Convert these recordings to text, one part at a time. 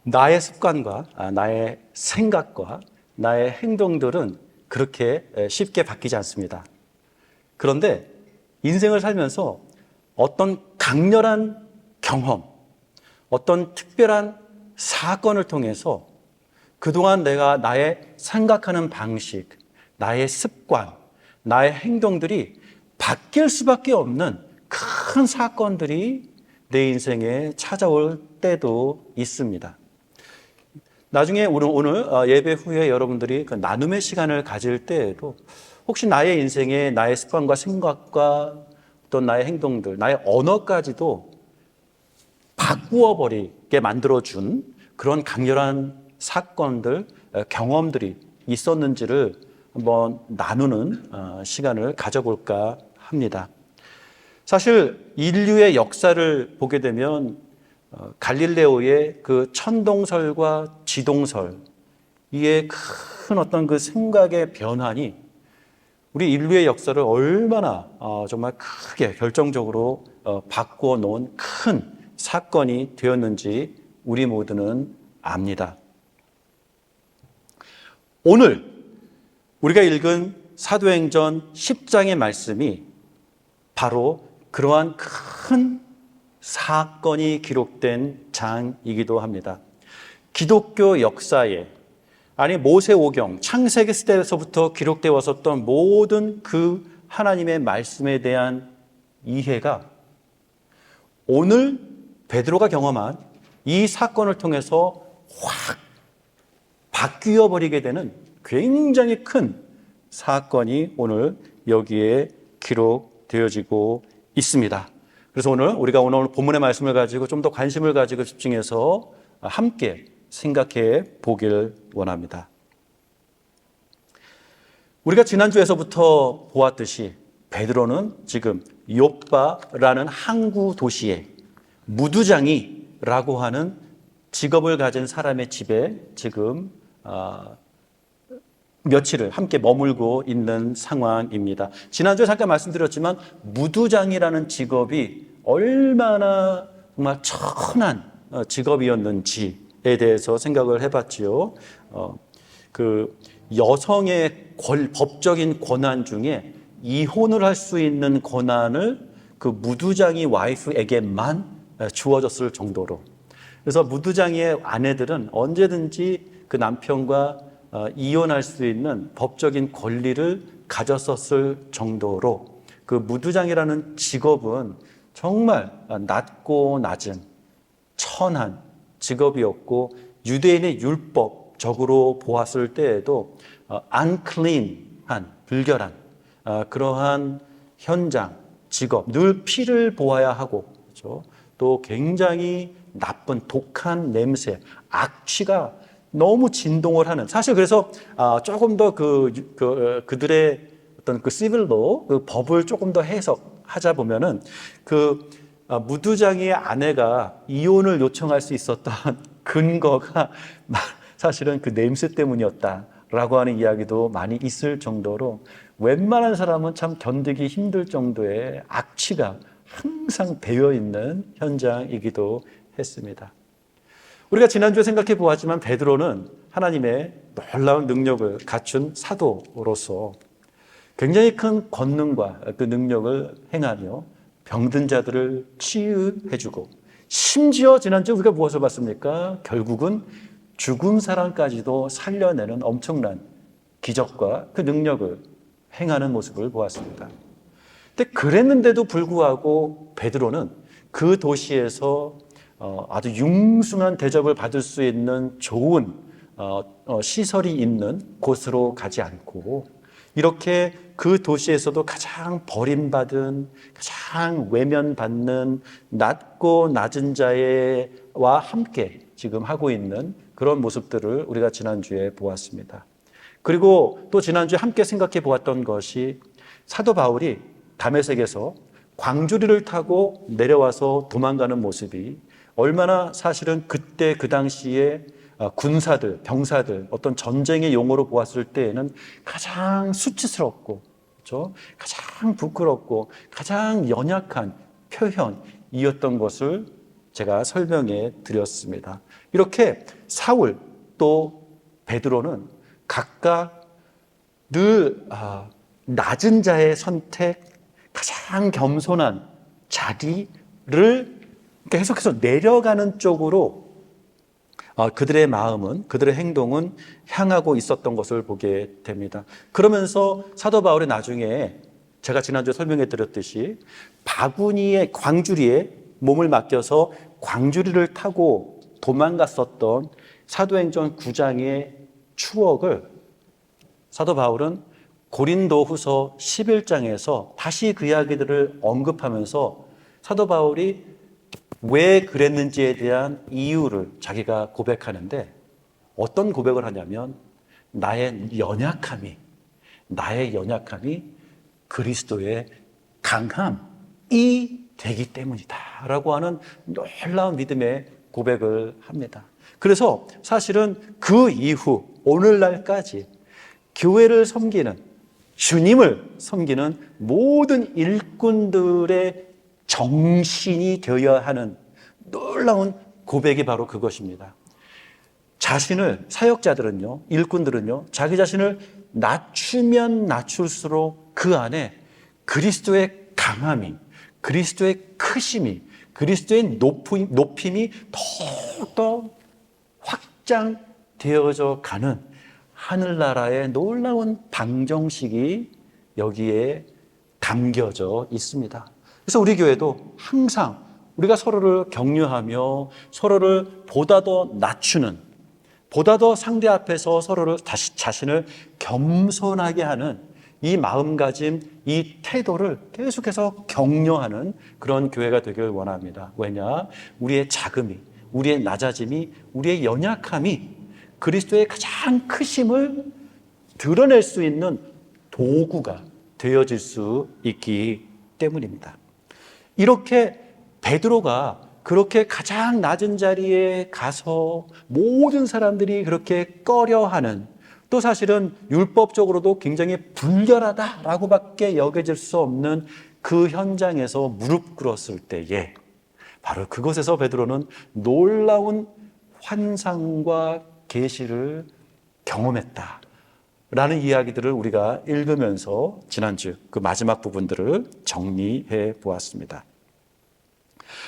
나의 습관과 나의 생각과 나의 행동들은 그렇게 쉽게 바뀌지 않습니다. 그런데 인생을 살면서 어떤 강렬한 경험, 어떤 특별한 사건을 통해서 그동안 내가 나의 생각하는 방식, 나의 습관, 나의 행동들이 바뀔 수밖에 없는 큰 사건들이 내 인생에 찾아올 때도 있습니다. 나중에 오늘 예배 후에 여러분들이 그 나눔의 시간을 가질 때에도 혹시 나의 인생에 나의 습관과 생각과 어떤 나의 행동들, 나의 언어까지도 바꾸어 버리게 만들어준 그런 강렬한 사건들, 경험들이 있었는지를 한번 나누는 시간을 가져볼까 합니다. 사실 인류의 역사를 보게 되면 갈릴레오의 그 천동설과 지동설, 이에 큰 어떤 그 생각의 변환이 우리 인류의 역사를 얼마나 정말 크게 결정적으로 바꾸어 놓은 큰 사건이 되었는지 우리 모두는 압니다. 오늘 우리가 읽은 사도행전 10장의 말씀이 바로 그러한 큰 사건이 기록된 장이기도 합니다. 기독교 역사에, 아니 모세오경, 창세기 시대에서부터 기록되어 왔었던 모든 그 하나님의 말씀에 대한 이해가 오늘 베드로가 경험한 이 사건을 통해서 확 바뀌어 버리게 되는 굉장히 큰 사건이 오늘 여기에 기록되어지고 있습니다. 그래서 우리가 오늘 본문의 말씀을 가지고 좀 더 관심을 가지고 집중해서 함께 생각해 보길 원합니다. 우리가 지난주에서부터 보았듯이 베드로는 지금 욥바라는 항구 도시에 무두장이라고 하는 직업을 가진 사람의 집에 지금 며칠을 함께 머물고 있는 상황입니다. 지난주에 잠깐 말씀드렸지만 무두장이라는 직업이 얼마나 정말 천한 직업이었는지에 대해서 생각을 해봤지요. 그 여성의 법적인 권한 중에 이혼을 할 수 있는 권한을 그 무두장이 와이프에게만 주어졌을 정도로, 그래서 무두장이의 아내들은 언제든지 그 남편과 이혼할 수 있는 법적인 권리를 가졌었을 정도로 그 무두장이라는 직업은 정말 낮고 낮은 천한 직업이었고, 유대인의 율법적으로 보았을 때에도 unclean한, 불결한 그러한 현장, 직업, 늘 피를 보아야 하고, 그렇죠? 또 굉장히 나쁜 독한 냄새, 악취가 너무 진동을 하는, 사실 그래서 조금 더 그들의 어떤 그 시빌로 그 법을 조금 더 해석하자 보면은 그 무두장이의 아내가 이혼을 요청할 수 있었던 근거가 사실은 그 냄새 때문이었다라고 하는 이야기도 많이 있을 정도로 웬만한 사람은 참 견디기 힘들 정도의 악취가 항상 배어 있는 현장이기도 했습니다. 우리가 지난주에 생각해 보았지만 베드로는 하나님의 놀라운 능력을 갖춘 사도로서 굉장히 큰 권능과 그 능력을 행하며 병든 자들을 치유해주고, 심지어 지난주에 우리가 무엇을 봤습니까? 결국은 죽은 사람까지도 살려내는 엄청난 기적과 그 능력을 행하는 모습을 보았습니다. 근데 그랬는데도 불구하고 베드로는 그 도시에서 아주 융숭한 대접을 받을 수 있는 좋은 시설이 있는 곳으로 가지 않고, 이렇게 그 도시에서도 가장 버림받은, 가장 외면받는 낮고 낮은 자와 함께 지금 하고 있는 그런 모습들을 우리가 지난주에 보았습니다. 그리고 또 지난주에 함께 생각해 보았던 것이 사도 바울이 다메섹에서 광주리를 타고 내려와서 도망가는 모습이 얼마나 사실은 그때 그 당시에 군사들, 병사들, 어떤 전쟁의 용어로 보았을 때에는 가장 수치스럽고, 그렇죠? 가장 부끄럽고 가장 연약한 표현이었던 것을 제가 설명해 드렸습니다. 이렇게 사울 또 베드로는 각각 늘 낮은 자의 선택, 가장 겸손한 자리를 계속해서 내려가는 쪽으로 그들의 마음은, 그들의 행동은 향하고 있었던 것을 보게 됩니다. 그러면서 사도 바울이 나중에 제가 지난주에 설명해 드렸듯이 바구니에, 광주리에 몸을 맡겨서 광주리를 타고 도망갔었던 사도행전 9장의 추억을 사도 바울은 고린도후서 11장에서 다시 그 이야기들을 언급하면서 사도 바울이 왜 그랬는지에 대한 이유를 자기가 고백하는데, 어떤 고백을 하냐면 나의 연약함이 그리스도의 강함이 되기 때문이다 라고 하는 놀라운 믿음의 고백을 합니다. 그래서 사실은 그 이후 오늘날까지 교회를 섬기는, 주님을 섬기는 모든 일꾼들의 정신이 되어야 하는 놀라운 고백이 바로 그것입니다. 자신을, 사역자들은요, 일꾼들은요, 자기 자신을 낮추면 낮출수록 그 안에 그리스도의 강함이, 그리스도의 크심이, 그리스도의 높임이 더욱더 확장되어져 가는 하늘나라의 놀라운 방정식이 여기에 담겨져 있습니다. 그래서 우리 교회도 항상 우리가 서로를 격려하며 서로를 보다 더 낮추는, 보다 더 상대 앞에서 서로를 다시 자신을 겸손하게 하는 이 마음가짐, 이 태도를 계속해서 격려하는 그런 교회가 되길 원합니다. 왜냐? 우리의 자금이, 우리의 낮아짐이, 우리의 연약함이 그리스도의 가장 크심을 드러낼 수 있는 도구가 되어질 수 있기 때문입니다. 이렇게 베드로가 그렇게 가장 낮은 자리에 가서 모든 사람들이 그렇게 꺼려하는, 또 사실은 율법적으로도 굉장히 불결하다라고밖에 여겨질 수 없는 그 현장에서 무릎 꿇었을 때에 바로 그곳에서 베드로는 놀라운 환상과 계시를 경험했다라는 이야기들을 우리가 읽으면서 지난주 그 마지막 부분들을 정리해 보았습니다.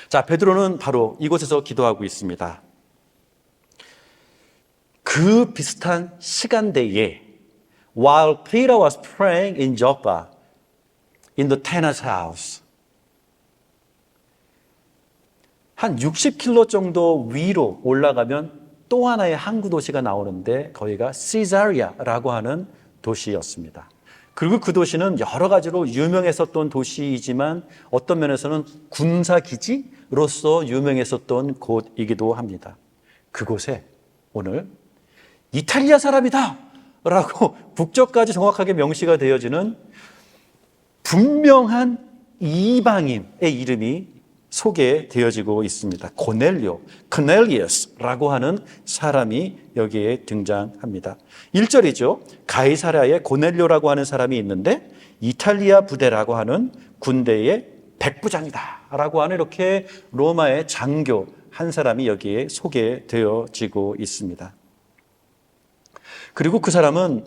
자, 베드로는 바로 이곳에서 기도하고 있습니다. 그 비슷한 시간대에 while Peter was praying in Joppa in the tanner's house, 한 60km 정도 위로 올라가면 또 하나의 항구 도시가 나오는데 거기가 시자리아라고 하는 도시였습니다. 그리고 그 도시는 여러 가지로 유명했었던 도시이지만 어떤 면에서는 군사기지로서 유명했었던 곳이기도 합니다. 그곳에 오늘 이탈리아 사람이다 라고 국적까지 정확하게 명시가 되어지는 분명한 이방인의 이름이 소개되어지고 있습니다. 코넬리어스라고 하는 사람이 여기에 등장합니다. 1절이죠. 가이사랴에 고넬료라고 하는 사람이 있는데 이탈리아 부대라고 하는 군대의 백부장이다 라고 하는 이렇게 로마의 장교 한 사람이 여기에 소개되어지고 있습니다. 그리고 그 사람은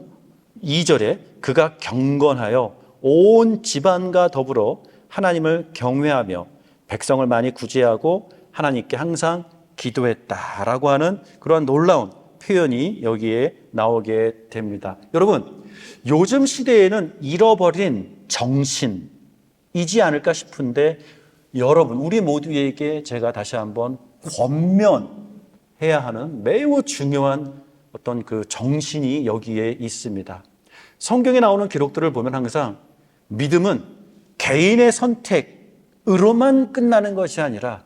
2절에 그가 경건하여 온 집안과 더불어 하나님을 경외하며 백성을 많이 구제하고 하나님께 항상 기도했다라고 하는 그러한 놀라운 표현이 여기에 나오게 됩니다. 여러분, 요즘 시대에는 잃어버린 정신이지 않을까 싶은데 여러분, 우리 모두에게 제가 다시 한번 권면해야 하는 매우 중요한 어떤 그 정신이 여기에 있습니다. 성경에 나오는 기록들을 보면 항상 믿음은 개인의 선택으로만 끝나는 것이 아니라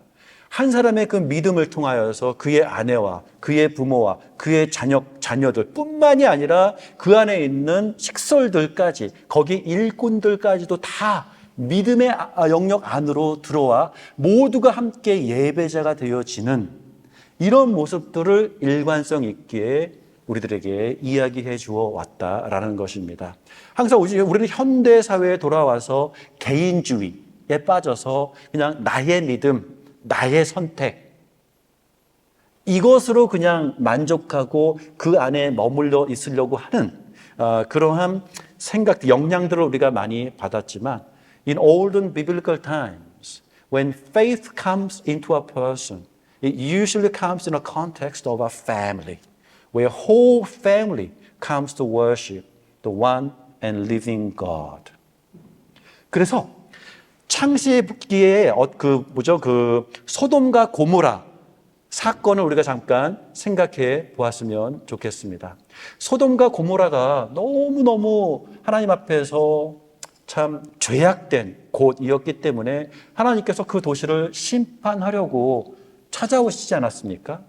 한 사람의 그 믿음을 통하여서 그의 아내와 그의 부모와 그의 자녀들 뿐만이 아니라 그 안에 있는 식솔들까지, 거기 일꾼들까지도 다 믿음의 영역 안으로 들어와 모두가 함께 예배자가 되어지는 이런 모습들을 일관성 있게 우리들에게 이야기해 주어 왔다라는 것입니다. 항상 우리는 현대 사회에 돌아와서 개인주의에 빠져서 그냥 나의 믿음, 나의 선택, 이것으로 그냥 만족하고 그 안에 머물러 있으려고 하는 그러한 생각, 영향들을 우리가 많이 받았지만 in olden biblical times, when faith comes into a person, it usually comes in a context of a family, where whole family comes to worship the one and living God. 그래서 창세기에 그 소돔과 고모라 사건을 우리가 잠깐 생각해 보았으면 좋겠습니다. 소돔과 고모라가 너무너무 하나님 앞에서 참 죄악된 곳이었기 때문에 하나님께서 그 도시를 심판하려고 찾아오시지 않았습니까?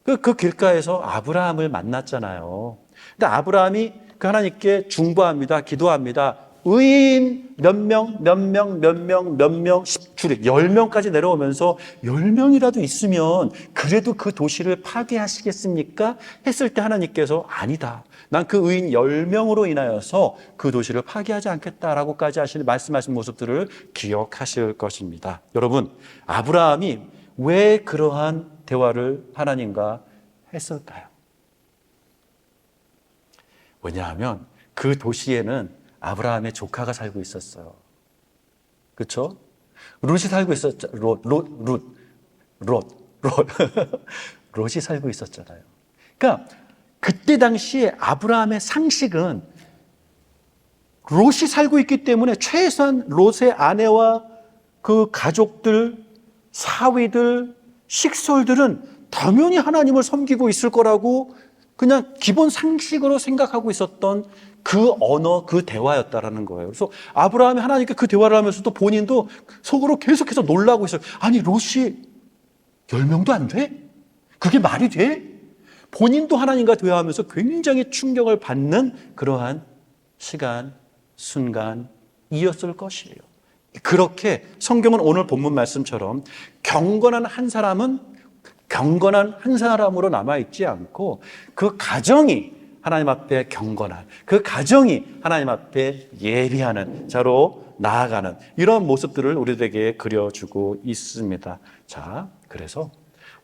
그 길가에서 아브라함을 만났잖아요. 근데 아브라함이 그 하나님께 중보합니다. 기도합니다. 의인 몇 명, 10명까지 내려오면서 10명이라도 있으면 그래도 그 도시를 파괴하시겠습니까? 했을 때 하나님께서 아니다. 난 그 의인 10명으로 인하여서 그 도시를 파괴하지 않겠다라고까지 말씀하신 모습들을 기억하실 것입니다. 여러분, 아브라함이 왜 그러한 대화를 하나님과 했을까요? 왜냐하면 그 도시에는 아브라함의 조카가 살고 있었어요. 그렇죠? 롯이 살고 있었죠. 롯이 살고 있었잖아요. 그러니까 그때 당시에 아브라함의 상식은 롯이 살고 있기 때문에 최소한 롯의 아내와 그 가족들, 사위들, 식솔들은 당연히 하나님을 섬기고 있을 거라고 그냥 기본 상식으로 생각하고 있었던 그 언어, 그 대화였다라는 거예요. 그래서 아브라함이 하나님께 그 대화를 하면서도 본인도 속으로 계속해서 놀라고 있어요. 아니, 롯이 10명도 안 돼? 그게 말이 돼? 본인도 하나님과 대화하면서 굉장히 충격을 받는 그러한 시간, 순간이었을 것이에요. 그렇게 성경은 오늘 본문 말씀처럼 경건한 한 사람으로 남아있지 않고 그 가정이 하나님 앞에 경건한, 그 가정이 하나님 앞에 예비하는 자로 나아가는 이런 모습들을 우리들에게 그려주고 있습니다. 자, 그래서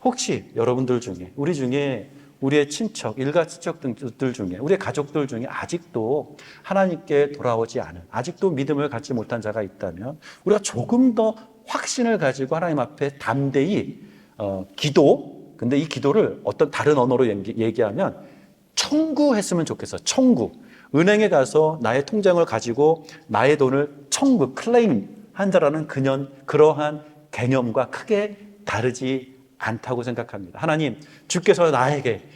혹시 여러분들 중에, 우리의 친척, 일가 친척들 중에, 우리의 가족들 중에 아직도 하나님께 돌아오지 않은, 아직도 믿음을 갖지 못한 자가 있다면 우리가 조금 더 확신을 가지고 하나님 앞에 담대히 근데 이 기도를 어떤 다른 언어로 얘기하면 청구했으면 좋겠어요. 청구. 은행에 가서 나의 통장을 가지고 나의 돈을 클레임 한다라는 그러한 개념과 크게 다르지 않다고 생각합니다. 하나님, 주께서 나에게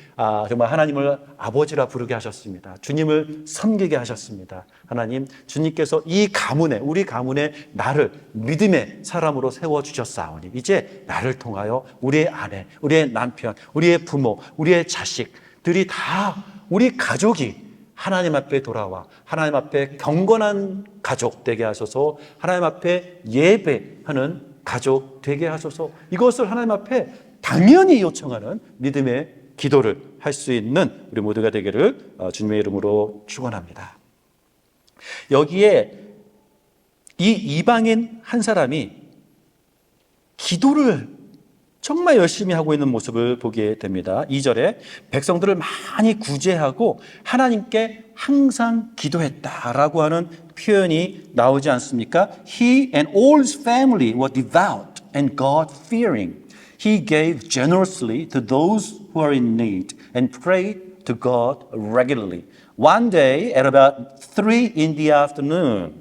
정말 하나님을 아버지라 부르게 하셨습니다. 주님을 섬기게 하셨습니다. 하나님, 주님께서 우리 가문에 나를 믿음의 사람으로 세워주셨사오니 이제 나를 통하여 우리의 아내, 우리의 남편, 우리의 부모, 우리의 자식들이 다 우리 가족이 하나님 앞에 돌아와 하나님 앞에 경건한 가족 되게 하소서, 하나님 앞에 예배하는 가족 되게 하소서, 이것을 하나님 앞에 당연히 요청하는 믿음의 기도를 할 수 있는 우리 모두가 되기를 주님의 이름으로 축원합니다. 여기에 이 이방인 한 사람이 기도를 정말 열심히 하고 있는 모습을 보게 됩니다. 2절에 백성들을 많이 구제하고 하나님께 항상 기도했다라고 하는 표현이 나오지 않습니까? He and all his family were devout and God-fearing. He gave generously to those who are in need and prayed to God regularly. One day at about 3 in the afternoon.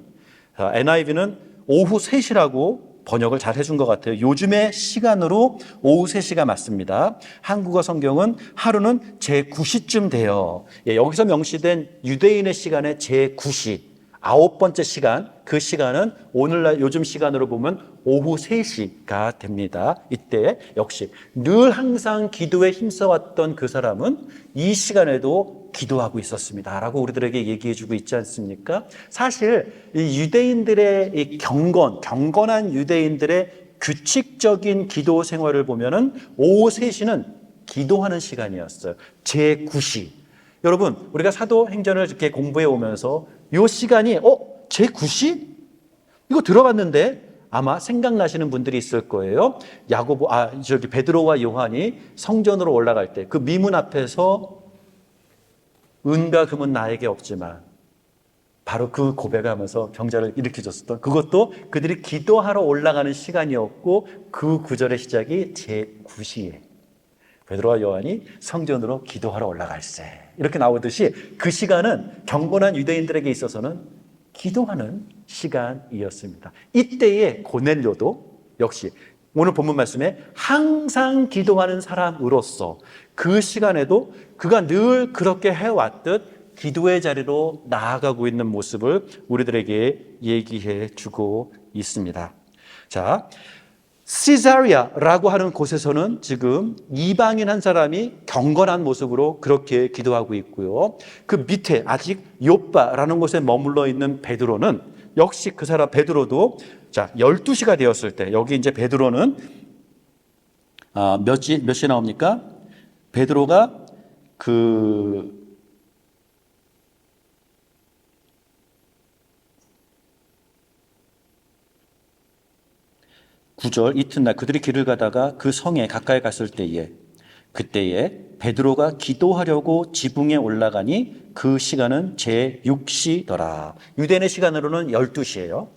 NIV는 오후 3시라고 번역을 잘 해준 것 같아요. 요즘의 시간으로 오후 3시가 맞습니다. 한국어 성경은 하루는 제9시쯤 돼요. 여기서 명시된 유대인의 시간의 제9시, 9번째 시간, 그 시간은 오늘날 요즘 시간으로 보면 오후 3시가 됩니다. 이때 역시 늘 항상 기도에 힘써왔던 그 사람은 이 시간에도 기도하고 있었습니다 라고 우리들에게 얘기해주고 있지 않습니까? 사실 이 유대인들의 이 경건한 유대인들의 규칙적인 기도 생활을 보면은 오후 3시는 기도하는 시간이었어요. 제9시. 여러분, 우리가 사도행전을 이렇게 공부해 오면서 이 시간이 제9시? 이거 들어봤는데 아마 생각나시는 분들이 있을 거예요. 베드로와 요한이 성전으로 올라갈 때 그 미문 앞에서 은과 금은 나에게 없지만 바로 그 고백하면서 병자를 일으켜줬었던, 그것도 그들이 기도하러 올라가는 시간이었고 그 구절의 시작이 제9시에 베드로와 요한이 성전으로 기도하러 올라갈세 이렇게 나오듯이 그 시간은 경건한 유대인들에게 있어서는 기도하는 시간이었습니다. 이때의 고넬료도 역시 오늘 본문 말씀에 항상 기도하는 사람으로서 그 시간에도 그가 늘 그렇게 해왔듯 기도의 자리로 나아가고 있는 모습을 우리들에게 얘기해 주고 있습니다. 자, 시자리아라고 하는 곳에서는 지금 이방인 한 사람이 경건한 모습으로 그렇게 기도하고 있고요. 그 밑에 아직 욥바라는 곳에 머물러 있는 베드로는 역시 그 사람 베드로도 12시가 되었을 때, 여기 이제 베드로는 몇 시 나옵니까? 베드로가 그 9절, 이튿날 그들이 길을 가다가 그 성에 가까이 갔을 때에 그때에 베드로가 기도하려고 지붕에 올라가니 그 시간은 제6시더라. 유대인의 시간으로는 12시예요.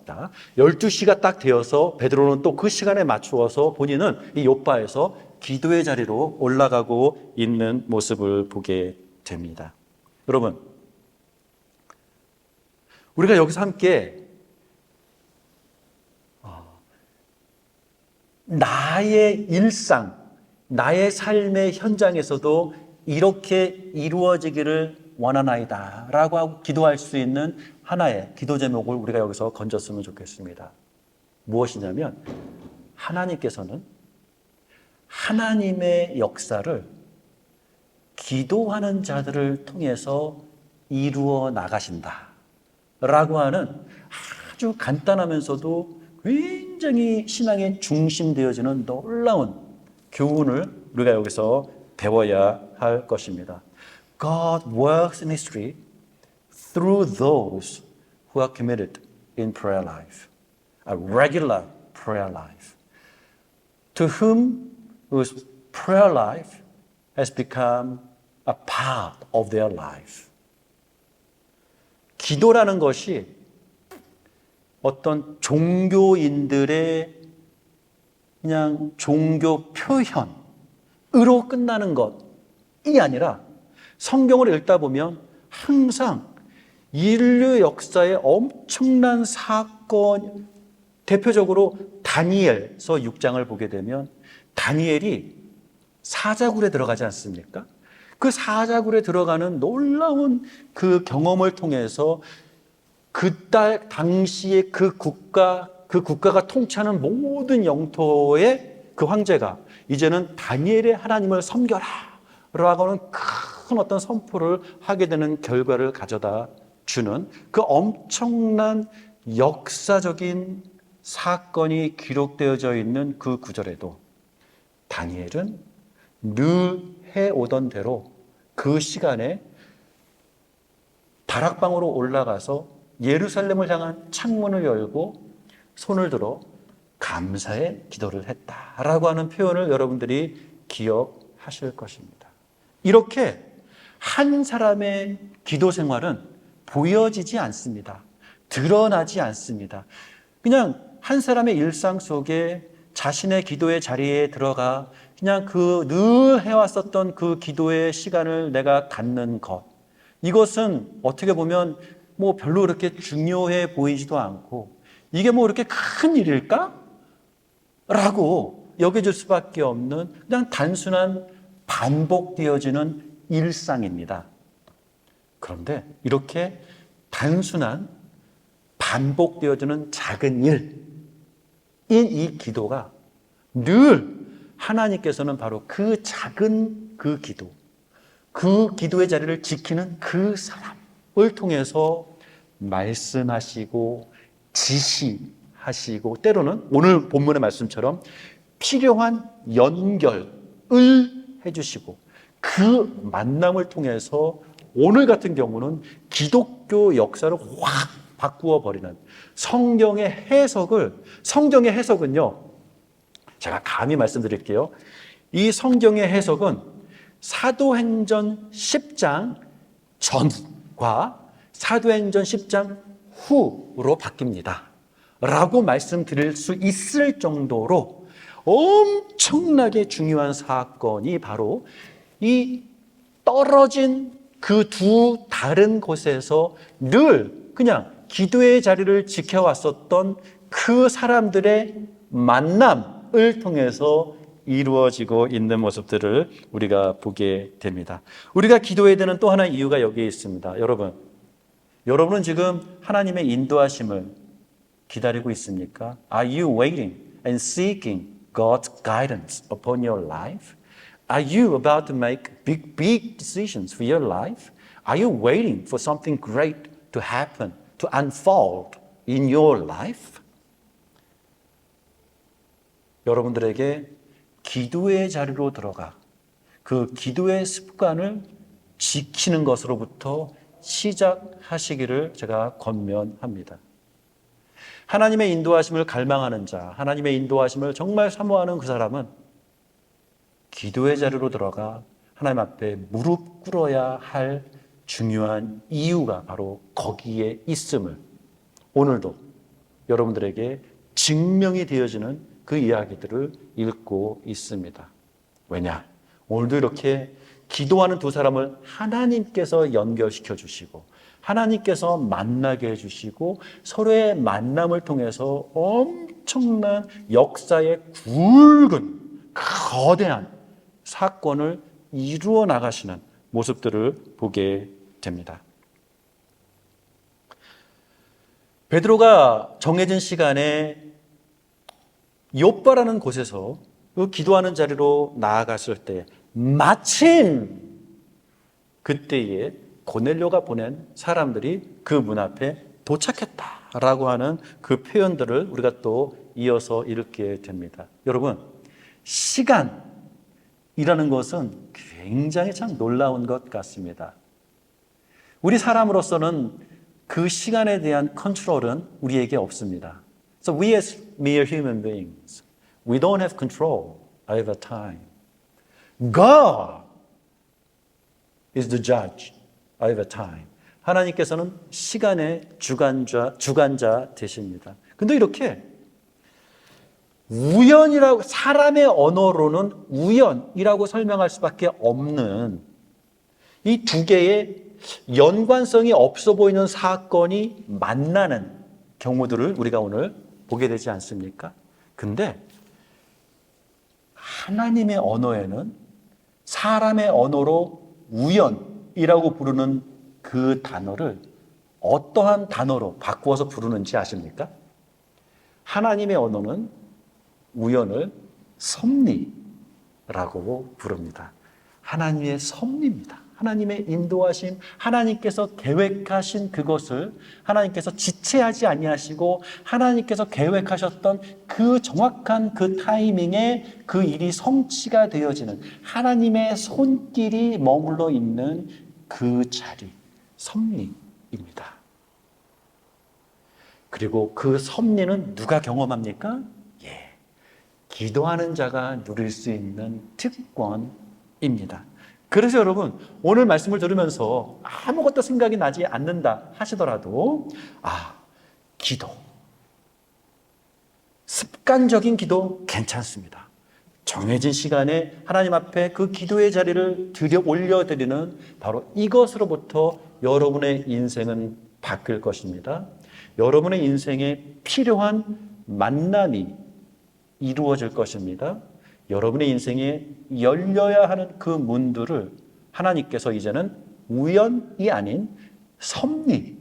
12시가 딱 되어서 베드로는 또 그 시간에 맞추어서 본인은 이 욥바에서 기도의 자리로 올라가고 있는 모습을 보게 됩니다. 여러분, 우리가 여기서 함께 나의 일상, 나의 삶의 현장에서도 이렇게 이루어지기를 원하나이다 라고 하고 기도할 수 있는 하나의 기도 제목을 우리가 여기서 건졌으면 좋겠습니다. 무엇이냐면, 하나님께서는 하나님의 역사를 기도하는 자들을 통해서 이루어 나가신다 라고 하는 아주 간단하면서도 굉장히 신앙의 중심되어지는 놀라운 교훈을 우리가 여기서 배워야 할 것입니다. God works in history through those who are committed in prayer life, a regular prayer life, to whom whose prayer life has become a part of their life. 기도라는 것이 어떤 종교인들의 그냥 종교 표현으로 끝나는 것이 아니라 성경을 읽다 보면 항상 인류 역사의 엄청난 사건, 대표적으로 다니엘서 6장을 보게 되면 다니엘이 사자굴에 들어가지 않습니까? 그 사자굴에 들어가는 놀라운 그 경험을 통해서 당시에 그 국가가 통치하는 모든 영토의 그 황제가 이제는 다니엘의 하나님을 섬겨라 라고 하는 큰 어떤 선포를 하게 되는 결과를 가져다 주는 그 엄청난 역사적인 사건이 기록되어져 있는 그 구절에도 다니엘은 늘 해오던 대로 그 시간에 다락방으로 올라가서 예루살렘을 향한 창문을 열고 손을 들어 감사의 기도를 했다라고 하는 표현을 여러분들이 기억하실 것입니다. 이렇게 한 사람의 기도 생활은 보여지지 않습니다. 드러나지 않습니다. 그냥 한 사람의 일상 속에 자신의 기도의 자리에 들어가 그냥 그 늘 해왔었던 그 기도의 시간을 내가 갖는 것, 이것은 어떻게 보면 뭐 별로 그렇게 중요해 보이지도 않고 이게 뭐 그렇게 큰 일일까? 라고 여겨질 수밖에 없는 그냥 단순한 반복되어지는 일상입니다. 그런데 이렇게 단순한 반복되어지는 작은 일인 이 기도가 늘 하나님께서는 바로 그 작은 그 기도, 그 기도의 자리를 지키는 그 사람을 통해서 말씀하시고 지시하시고 때로는 오늘 본문의 말씀처럼 필요한 연결을 해주시고 그 만남을 통해서 오늘 같은 경우는 기독교 역사를 확 바꾸어 버리는 성경의 해석은요, 제가 감히 말씀드릴게요. 이 성경의 해석은 사도행전 10장 전과 사도행전 10장 후로 바뀝니다. 라고 말씀드릴 수 있을 정도로 엄청나게 중요한 사건이 바로 이 떨어진 그 두 다른 곳에서 늘 그냥 기도의 자리를 지켜왔었던 그 사람들의 만남을 통해서 이루어지고 있는 모습들을 우리가 보게 됩니다. 우리가 기도해야 되는 또 하나의 이유가 여기에 있습니다. 여러분은 지금 하나님의 인도하심을 기다리고 있습니까? Are you waiting and seeking God's guidance upon your life? Are you about to make big decisions for your life? Are you waiting for something great to happen, to unfold in your life? 여러분들에게 기도의 자리로 들어가 그 기도의 습관을 지키는 것으로부터 시작하시기를 제가 권면합니다. 하나님의 인도하심을 갈망하는 자, 하나님의 인도하심을 정말 사모하는 그 사람은 기도의 자리로 들어가 하나님 앞에 무릎 꿇어야 할 중요한 이유가 바로 거기에 있음을 오늘도 여러분들에게 증명이 되어지는 그 이야기들을 읽고 있습니다. 왜냐? 오늘도 이렇게 기도하는 두 사람을 하나님께서 연결시켜 주시고 하나님께서 만나게 해주시고 서로의 만남을 통해서 엄청난 역사의 굵은 거대한 사건을 이루어 나가시는 모습들을 보게 됩니다. 베드로가 정해진 시간에 욥바라는 곳에서 그 기도하는 자리로 나아갔을 때 마침 그때에 고넬료가 보낸 사람들이 그 문 앞에 도착했다라고 하는 그 표현들을 우리가 또 이어서 읽게 됩니다. 여러분, 시간이라는 것은 굉장히 참 놀라운 것 같습니다. 우리 사람으로서는 그 시간에 대한 컨트롤은 우리에게 없습니다. So we as mere human beings, we don't have control over time. God is the judge over time. 하나님께서는 시간의 주관자 되십니다. 근데 이렇게 우연이라고, 사람의 언어로는 우연이라고 설명할 수밖에 없는 이 두 개의 연관성이 없어 보이는 사건이 만나는 경우들을 우리가 오늘 보게 되지 않습니까? 근데 하나님의 언어에는 사람의 언어로 우연이라고 부르는 그 단어를 어떠한 단어로 바꾸어서 부르는지 아십니까? 하나님의 언어는 우연을 섭리라고 부릅니다. 하나님의 섭리입니다. 하나님의 인도하심, 하나님께서 계획하신 그것을 하나님께서 지체하지 아니하시고 하나님께서 계획하셨던 그 정확한 그 타이밍에 그 일이 성취가 되어지는 하나님의 손길이 머물러 있는 그 자리, 섭리입니다. 그리고 그 섭리는 누가 경험합니까? 기도하는 자가 누릴 수 있는 특권입니다. 그래서 여러분, 오늘 말씀을 들으면서 아무것도 생각이 나지 않는다 하시더라도 기도, 습관적인 기도 괜찮습니다. 정해진 시간에 하나님 앞에 그 기도의 자리를 올려드리는 바로 이것으로부터 여러분의 인생은 바뀔 것입니다. 여러분의 인생에 필요한 만남이 이루어질 것입니다. 여러분의 인생에 열려야 하는 그 문들을 하나님께서 이제는 우연이 아닌 섭리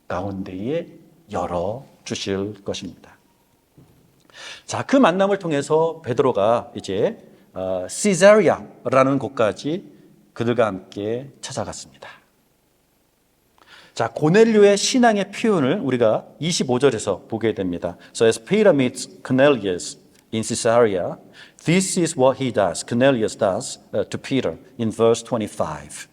가운데에 열어주실 것입니다. 자, 그 만남을 통해서 베드로가 이제 시자리아라는 곳까지 그들과 함께 찾아갔습니다. 자, 고넬료의 신앙의 표현을 우리가 25절에서 보게 됩니다. So as Peter meets Cornelius in Caesarea, this is what he does. Cornelius does to Peter in verse 25.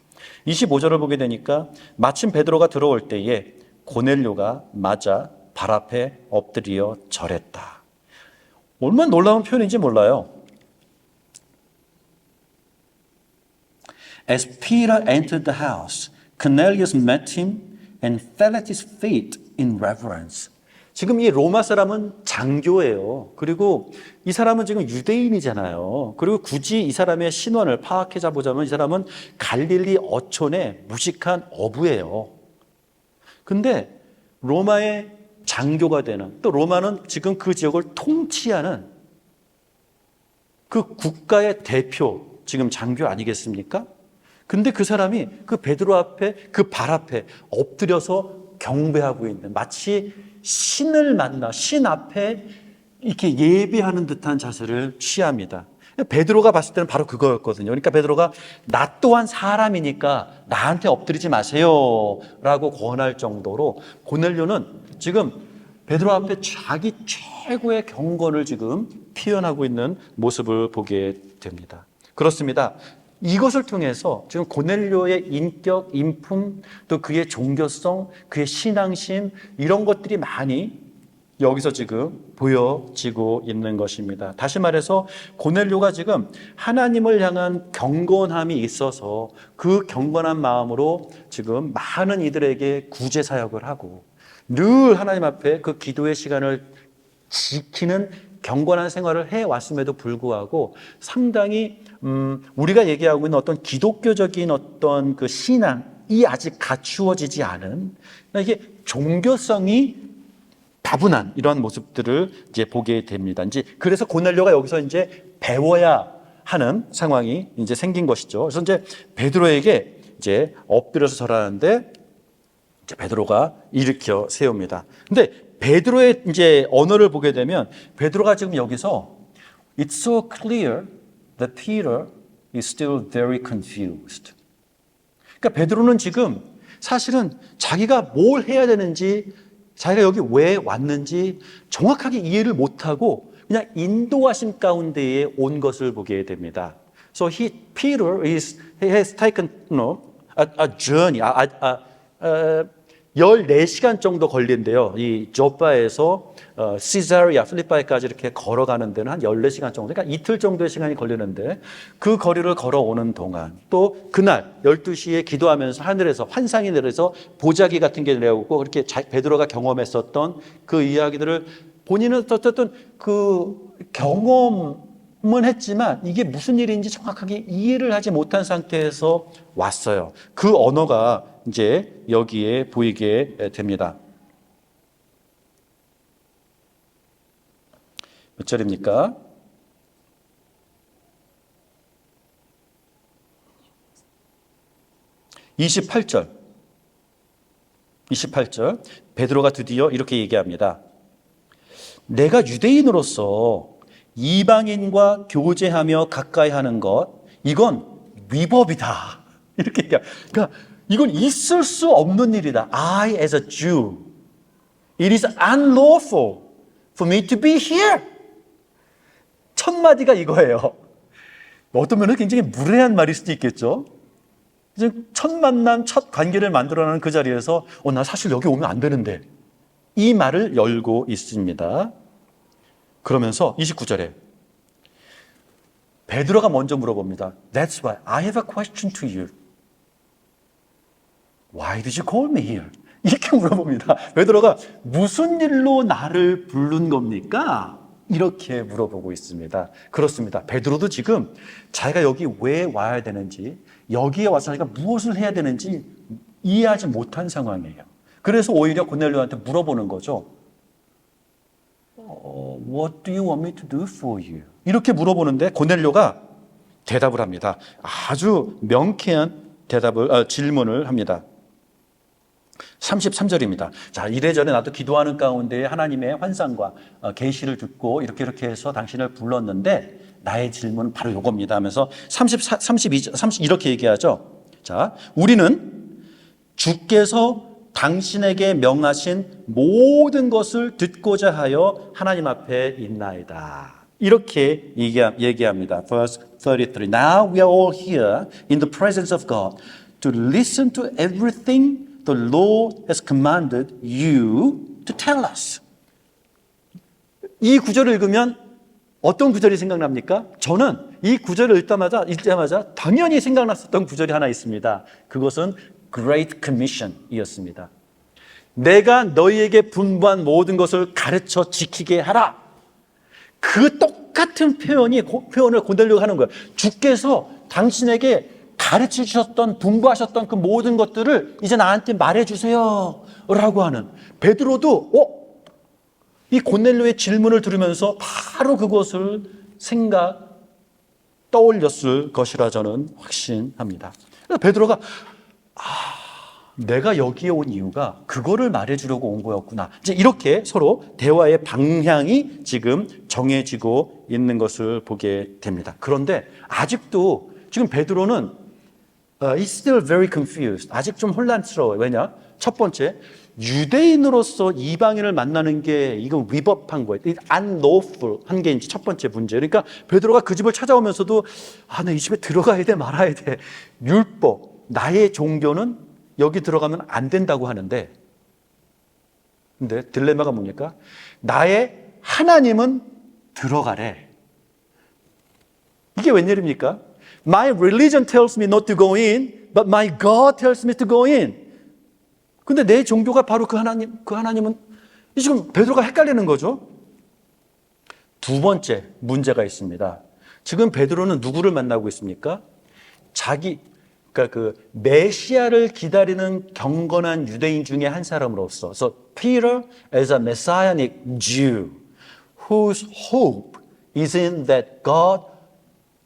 25절을 보게 되니까 마침 베드로가 들어올 때에 고넬료가 맞아 발 앞에 엎드려 절했다. 얼마나 놀라운 표현인지 몰라요. As Peter entered the house, Cornelius met him and fell at his feet in reverence. 지금 이 로마 사람은 장교예요. 그리고 이 사람은 지금 유대인이잖아요. 그리고 굳이 이 사람의 신원을 파악해 보자면 이 사람은 갈릴리 어촌의 무식한 어부예요. 근데 로마의 장교가 되는, 또 로마는 지금 그 지역을 통치하는 그 국가의 대표, 지금 장교 아니겠습니까? 근데 그 사람이 그 베드로 앞에, 그 발 앞에 엎드려서 경배하고 있는, 마치 신을 만나 신 앞에 이렇게 예배하는 듯한 자세를 취합니다. 베드로가 봤을 때는 바로 그거였거든요. 그러니까 베드로가 나 또한 사람이니까 나한테 엎드리지 마세요 라고 권할 정도로 고넬료는 지금 베드로 앞에 자기 최고의 경건을 지금 표현하고 있는 모습을 보게 됩니다. 그렇습니다. 이것을 통해서 지금 고넬료의 인격, 인품, 또 그의 종교성, 그의 신앙심, 이런 것들이 많이 여기서 지금 보여지고 있는 것입니다. 다시 말해서 고넬료가 지금 하나님을 향한 경건함이 있어서 그 경건한 마음으로 지금 많은 이들에게 구제 사역을 하고 늘 하나님 앞에 그 기도의 시간을 지키는 경건한 생활을 해왔음에도 불구하고 상당히 우리가 얘기하고 있는 어떤 기독교적인 어떤 그 신앙이 아직 갖추어지지 않은, 이게 종교성이 다분한 이러한 모습들을 이제 보게 됩니다. 이제 그래서 고넬료가 여기서 이제 배워야 하는 상황이 이제 생긴 것이죠. 그래서 이제 베드로에게 이제 엎드려서 절하는데 이제 베드로가 일으켜 세웁니다. 근데 베드로의 이제 언어를 보게 되면 베드로가 지금 여기서 It's so clear that Peter is still very confused. 그러니까 베드로는 지금 사실은 자기가 뭘 해야 되는지, 자기가 여기 왜 왔는지 정확하게 이해를 못하고 그냥 인도하심 가운데에 온 것을 보게 됩니다. So Peter has taken a journey, 14시간 정도 걸린대요. 이 조바에서 시자리아, 필리포에까지 이렇게 걸어가는 데는 한 14시간 정도, 그러니까 이틀 정도의 시간이 걸리는데 그 거리를 걸어오는 동안 또 그날 12시에 기도하면서 하늘에서 환상이 내려서 보자기 같은 게 내려오고 그렇게 베드로가 경험했었던 그 이야기들을 본인은 어떤 그 경험은 했지만 이게 무슨 일인지 정확하게 이해를 하지 못한 상태에서 왔어요. 그 언어가 이제 여기에 보이게 됩니다. 몇 절입니까? 28절. 베드로가 드디어 이렇게 얘기합니다. 내가 유대인으로서 이방인과 교제하며 가까이 하는 것, 이건 위법이다. 이렇게 얘기합니다. 그러니까 이건 있을 수 없는 일이다. I as a Jew, it is unlawful for me to be here. 첫 마디가 이거예요. 어떤 면은 굉장히 무례한 말일 수도 있겠죠. 첫 만남, 첫 관계를 만들어내는 그 자리에서 나 사실 여기 오면 안 되는데, 이 말을 열고 있습니다. 그러면서 29절에 베드로가 먼저 물어봅니다. That's why I have a question to you. Why did you call me here? 이렇게 물어봅니다. 베드로가 무슨 일로 나를 부른 겁니까? 이렇게 물어보고 있습니다. 그렇습니다. 베드로도 지금 자기가 여기 왜 와야 되는지, 여기에 와서 자기가 무엇을 해야 되는지 이해하지 못한 상황이에요. 그래서 오히려 고넬료한테 물어보는 거죠. What do you want me to do for you? 이렇게 물어보는데 고넬료가 대답을 합니다. 아주 명쾌한 질문을 합니다. 33절입니다. 자, 이래저래 나도 기도하는 가운데 하나님의 환상과 계시를 듣고 이렇게 해서 당신을 불렀는데 나의 질문은 바로 이겁니다 하면서 32절 이렇게 얘기하죠. 자, 우리는 주께서 당신에게 명하신 모든 것을 듣고자 하여 하나님 앞에 있나이다. 이렇게 얘기합니다. Verse 33. Now we are all here in the presence of God to listen to everything the Lord has commanded you to tell us. 이 구절을 읽으면 어떤 구절이 생각납니까? 저는 이 구절을 읽자마자 당연히 생각났었던 구절이 하나 있습니다. 그것은 Great Commission이었습니다. 내가 너희에게 분부한 모든 것을 가르쳐 지키게 하라. 그 똑같은 표현을 고넬료가 하는 거예요. 주께서 당신에게 가르쳐 주셨던, 분부하셨던 그 모든 것들을 이제 나한테 말해 주세요 라고 하는, 베드로도 이 고넬료의 질문을 들으면서 바로 그것을 떠올렸을 것이라 저는 확신합니다. 그래서 베드로가 내가 여기에 온 이유가 그거를 말해주려고 온 거였구나. 이제 이렇게 서로 대화의 방향이 지금 정해지고 있는 것을 보게 됩니다. 그런데 아직도 지금 베드로는 He's still very confused. 아직 좀 혼란스러워요. 왜냐? 첫 번째, 유대인으로서 이방인을 만나는 게 이건 위법한 거예요. unlawful 한 게 이제 첫 번째 문제. 그러니까 베드로가 그 집을 찾아오면서도 나 이 집에 들어가야 돼 말아야 돼. 율법, 나의 종교는 여기 들어가면 안 된다고 하는데, 근데 딜레마가 뭡니까? 나의 하나님은 들어가래. 이게 웬일입니까? My religion tells me not to go in, but my God tells me to go in. 근데 내 종교가 바로 그 하나님은 지금 베드로가 헷갈리는 거죠. 두 번째 문제가 있습니다. 지금 베드로는 누구를 만나고 있습니까? 그러니까 그 메시아를 기다리는 경건한 유대인 중에 한 사람으로서, so Peter as a messianic Jew whose hope is in that God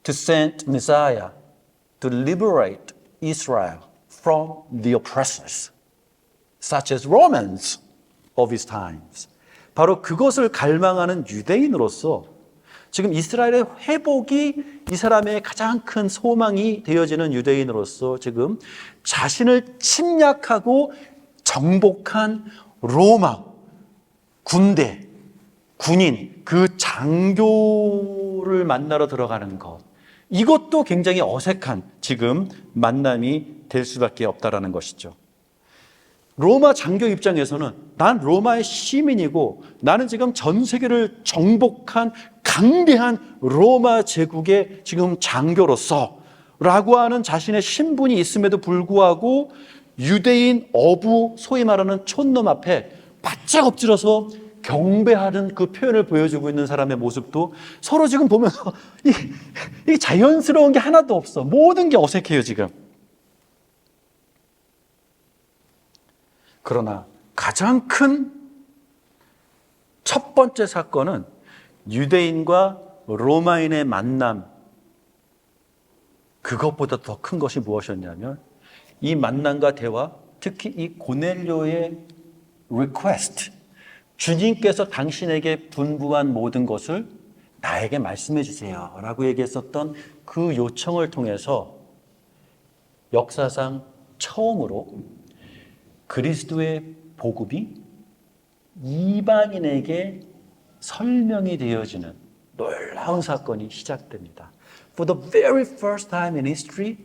to send Messiah to liberate Israel from the oppressors, such as Romans of his times. 바로 그것을 갈망하는 유대인으로서 지금 이스라엘의 회복이 이 사람의 가장 큰 소망이 되어지는 유대인으로서 지금 자신을 침략하고 정복한 로마 군대, 군인, 그 장교를 만나러 들어가는 것, 이것도 굉장히 어색한 지금 만남이 될 수밖에 없다라는 것이죠. 로마 장교 입장에서는 난 로마의 시민이고 나는 지금 전 세계를 정복한 강대한 로마 제국의 지금 장교로서 라고 하는 자신의 신분이 있음에도 불구하고 유대인 어부, 소위 말하는 촌놈 앞에 바짝 엎드려서 경배하는 그 표현을 보여주고 있는 사람의 모습도 서로 지금 보면서 이 자연스러운 게 하나도 없어. 모든 게 어색해요 지금. 그러나 가장 큰 첫 번째 사건은 유대인과 로마인의 만남, 그것보다 더 큰 것이 무엇이었냐면 이 만남과 대화, 특히 이 고넬료의 request, 주님께서 당신에게 분부한 모든 것을 나에게 말씀해 주세요 라고 얘기했었던 그 요청을 통해서 역사상 처음으로 그리스도의 복음이 이방인에게 설명이 되어지는 놀라운 사건이 시작됩니다. For the very first time in history,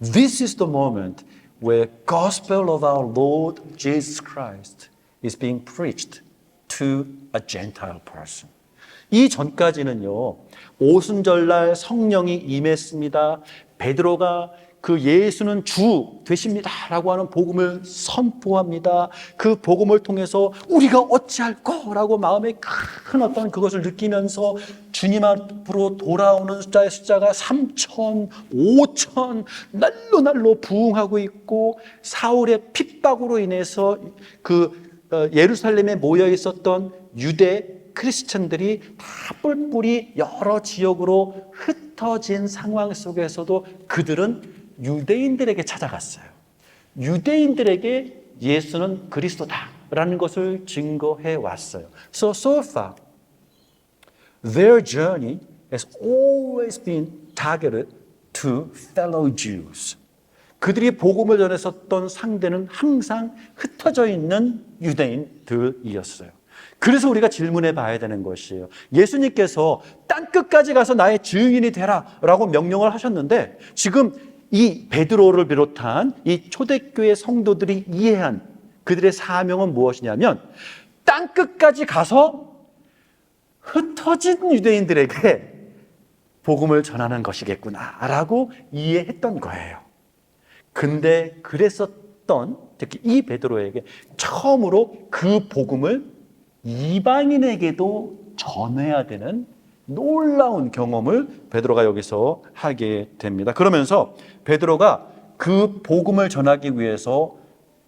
this is the moment where gospel of our Lord Jesus Christ is being preached to a Gentile person. 이 전까지는요, 오순절날 성령이 임했습니다. 베드로가 그 예수는 주 되십니다 라고 하는 복음을 선포합니다. 그 복음을 통해서 우리가 어찌할꼬라고 마음에 큰 어떤 그것을 느끼면서 주님 앞으로 돌아오는 숫자가 3천, 5천 날로 부흥하고 있고, 사울의 핍박으로 인해서 그 예루살렘에 모여 있었던 유대 크리스천들이 다 뿔뿔이 여러 지역으로 흩어진 상황 속에서도 그들은 유대인들에게 찾아갔어요. 유대인들에게 예수는 그리스도다라는 것을 증거해 왔어요. So far, their journey has always been targeted to fellow Jews. 그들이 복음을 전했었던 상대는 항상 흩어져 있는 유대인들이었어요. 그래서 우리가 질문해 봐야 되는 것이에요. 예수님께서 땅끝까지 가서 나의 증인이 되라 라고 명령을 하셨는데 지금 이 베드로를 비롯한 이 초대교회 성도들이 이해한 그들의 사명은 무엇이냐면 땅끝까지 가서 흩어진 유대인들에게 복음을 전하는 것이겠구나라고 이해했던 거예요. 근데 그랬었던 특히 이 베드로에게 처음으로 그 복음을 이방인에게도 전해야 되는 놀라운 경험을 베드로가 여기서 하게 됩니다. 그러면서 베드로가 그 복음을 전하기 위해서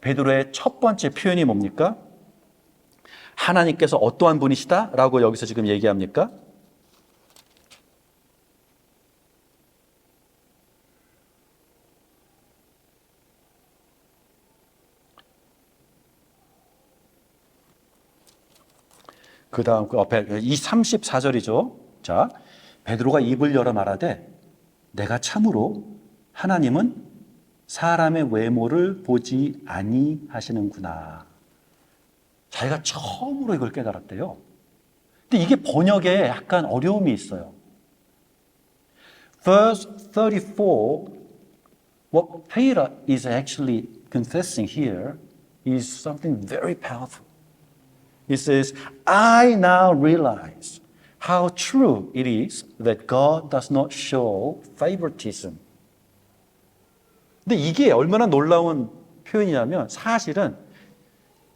베드로의 첫 번째 표현이 뭡니까? 하나님께서 어떠한 분이시다라고 여기서 지금 얘기합니까? 그 다음 그 앞에 이 34절이죠. 자, 베드로가 입을 열어 말하되 내가 참으로 하나님은 사람의 외모를 보지 아니하시는구나. 자기가 처음으로 이걸 깨달았대요. 근데 이게 번역에 약간 어려움이 있어요. Verse 34, what Peter is actually confessing here is something very powerful. It says, I now realize how true it is that God does not show favoritism. 근데 이게 얼마나 놀라운 표현이냐면 사실은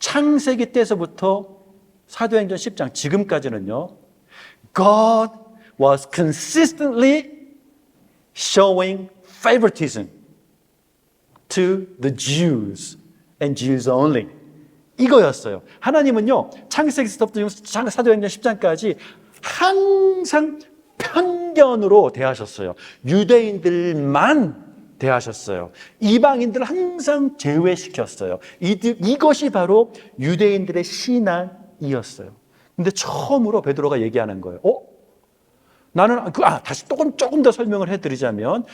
창세기 때서부터 사도행전 10장 지금까지는요, God was consistently showing favoritism to the Jews and Jews only. 이거였어요. 하나님은요, 창세기서부터 사도행전 10장까지 항상 편견으로 대하셨어요. 유대인들만 대하셨어요. 이방인들을 항상 제외시켰어요. 이것이 바로 유대인들의 신앙이었어요. 근데 처음으로 베드로가 얘기하는 거예요. 나는 다시 조금 더 설명을 해드리자면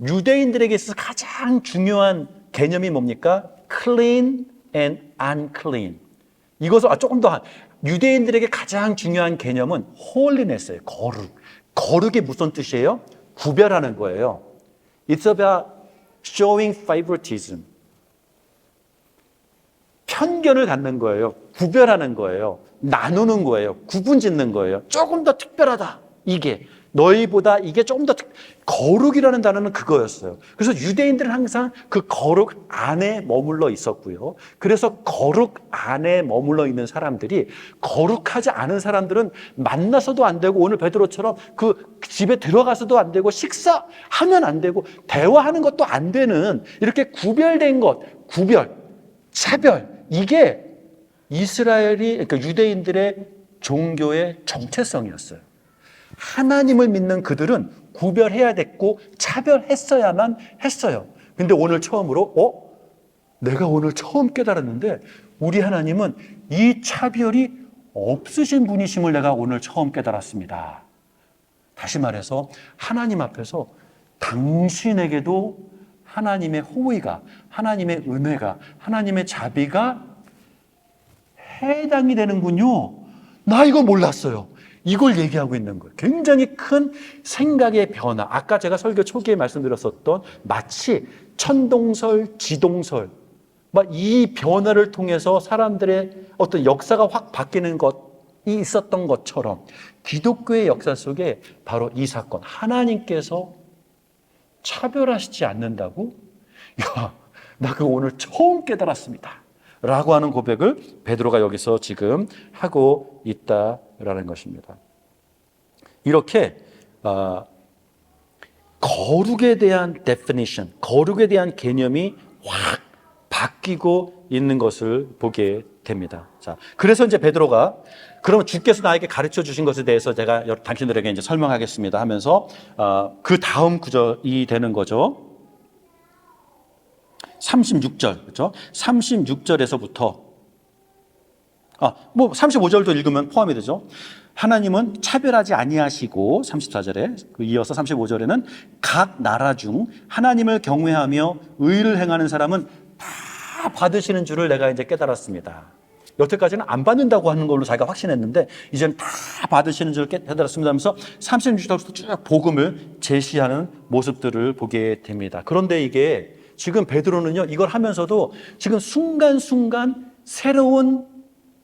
유대인들에게 있어서 가장 중요한 개념이 뭡니까? clean and unclean. 이것을 조금 더 유대인들에게 가장 중요한 개념은 holiness예요. 거룩. 거룩이 무슨 뜻이에요? 구별하는 거예요. It's about showing favoritism. 편견을 갖는 거예요. 구별하는 거예요. 나누는 거예요. 구분 짓는 거예요. 조금 더 특별하다. 이게 너희보다 이게 조금 더 거룩이라는 단어는 그거였어요. 그래서 유대인들은 항상 그 거룩 안에 머물러 있었고요. 그래서 거룩 안에 머물러 있는 사람들이 거룩하지 않은 사람들은 만나서도 안 되고 오늘 베드로처럼 그 집에 들어가서도 안 되고 식사하면 안 되고 대화하는 것도 안 되는 이렇게 구별된 것, 구별, 차별, 이게 이스라엘이 그러니까 유대인들의 종교의 정체성이었어요. 하나님을 믿는 그들은 구별해야 됐고 차별했어야만 했어요. 근데 오늘 처음으로 내가 오늘 처음 깨달았는데 우리 하나님은 이 차별이 없으신 분이심을 내가 오늘 처음 깨달았습니다. 다시 말해서 하나님 앞에서 당신에게도 하나님의 호의가, 하나님의 은혜가, 하나님의 자비가 해당이 되는군요. 나 이거 몰랐어요. 이걸 얘기하고 있는 거예요. 굉장히 큰 생각의 변화. 아까 제가 설교 초기에 말씀드렸었던 마치 천동설, 지동설, 이 변화를 통해서 사람들의 어떤 역사가 확 바뀌는 것이 있었던 것처럼 기독교의 역사 속에 바로 이 사건, 하나님께서 차별하시지 않는다고? 나 그거 오늘 처음 깨달았습니다. 라고 하는 고백을 베드로가 여기서 지금 하고 있다라는 것입니다. 이렇게 거룩에 대한 definition, 거룩에 대한 개념이 확 바뀌고 있는 것을 보게 됩니다. 자, 그래서 이제 베드로가 그러면 주께서 나에게 가르쳐 주신 것에 대해서 제가 당신들에게 이제 설명하겠습니다 하면서 그 다음 구절이 되는 거죠. 36절, 그렇죠? 36절에서부터 35절도 읽으면 포함이 되죠. 하나님은 차별하지 아니하시고 34절에 이어서 35절에는 각 나라 중 하나님을 경외하며 의를 행하는 사람은 다 받으시는 줄을 내가 이제 깨달았습니다. 여태까지는 안 받는다고 하는 걸로 자기가 확신했는데 이제는 다 받으시는 줄 깨달았습니다 하면서 36절부터 쭉 복음을 제시하는 모습들을 보게 됩니다. 그런데 이게 지금 베드로는요, 이걸 하면서도 지금 순간순간 새로운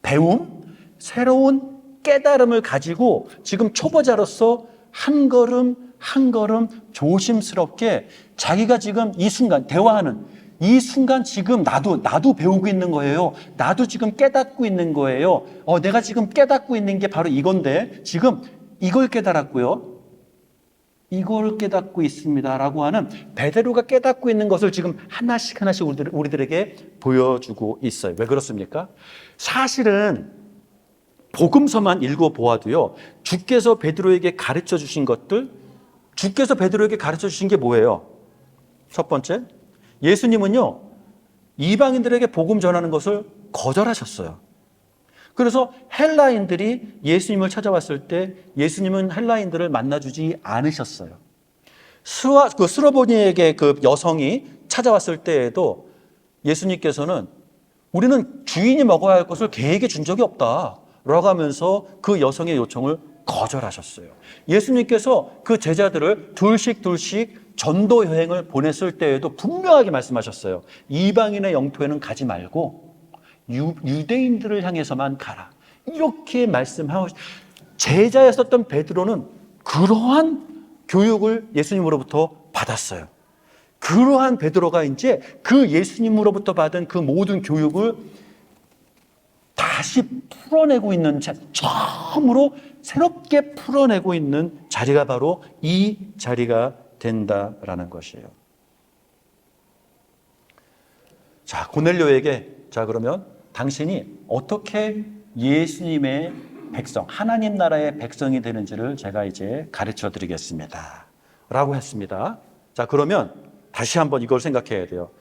배움, 새로운 깨달음을 가지고 지금 초보자로서 한 걸음 한 걸음 조심스럽게 자기가 지금 이 순간 대화하는 이 순간 지금 나도 배우고 있는 거예요. 나도 지금 깨닫고 있는 거예요. 내가 지금 깨닫고 있는 게 바로 이건데 지금 이걸 깨달았고요. 이걸 깨닫고 있습니다라고 하는 베드로가 깨닫고 있는 것을 지금 하나씩 우리들에게 보여주고 있어요. 왜 그렇습니까? 사실은 복음서만 읽어보아도요, 주께서 베드로에게 가르쳐 주신 것들, 주께서 베드로에게 가르쳐 주신 게 뭐예요? 첫 번째, 예수님은요, 이방인들에게 복음 전하는 것을 거절하셨어요. 그래서 헬라인들이 예수님을 찾아왔을 때 예수님은 헬라인들을 만나주지 않으셨어요. 수로보니에게 그 여성이 찾아왔을 때에도 예수님께서는 우리는 주인이 먹어야 할 것을 개에게 준 적이 없다 라고 하면서 그 여성의 요청을 거절하셨어요. 예수님께서 그 제자들을 둘씩 전도 여행을 보냈을 때에도 분명하게 말씀하셨어요. 이방인의 영토에는 가지 말고 유대인들을 향해서만 가라. 이렇게 말씀하고, 제자였었던 베드로는 그러한 교육을 예수님으로부터 받았어요. 그러한 베드로가 이제 그 예수님으로부터 받은 그 모든 교육을 다시 풀어내고 있는, 처음으로 새롭게 풀어내고 있는 자리가 바로 이 자리가 된다라는 것이에요. 자, 고넬료에게, 자, 그러면 당신이 어떻게 예수님의 백성, 하나님 나라의 백성이 되는지를 제가 이제 가르쳐 드리겠습니다 라고 했습니다. 자, 그러면 다시 한번 이걸 생각해야 돼요.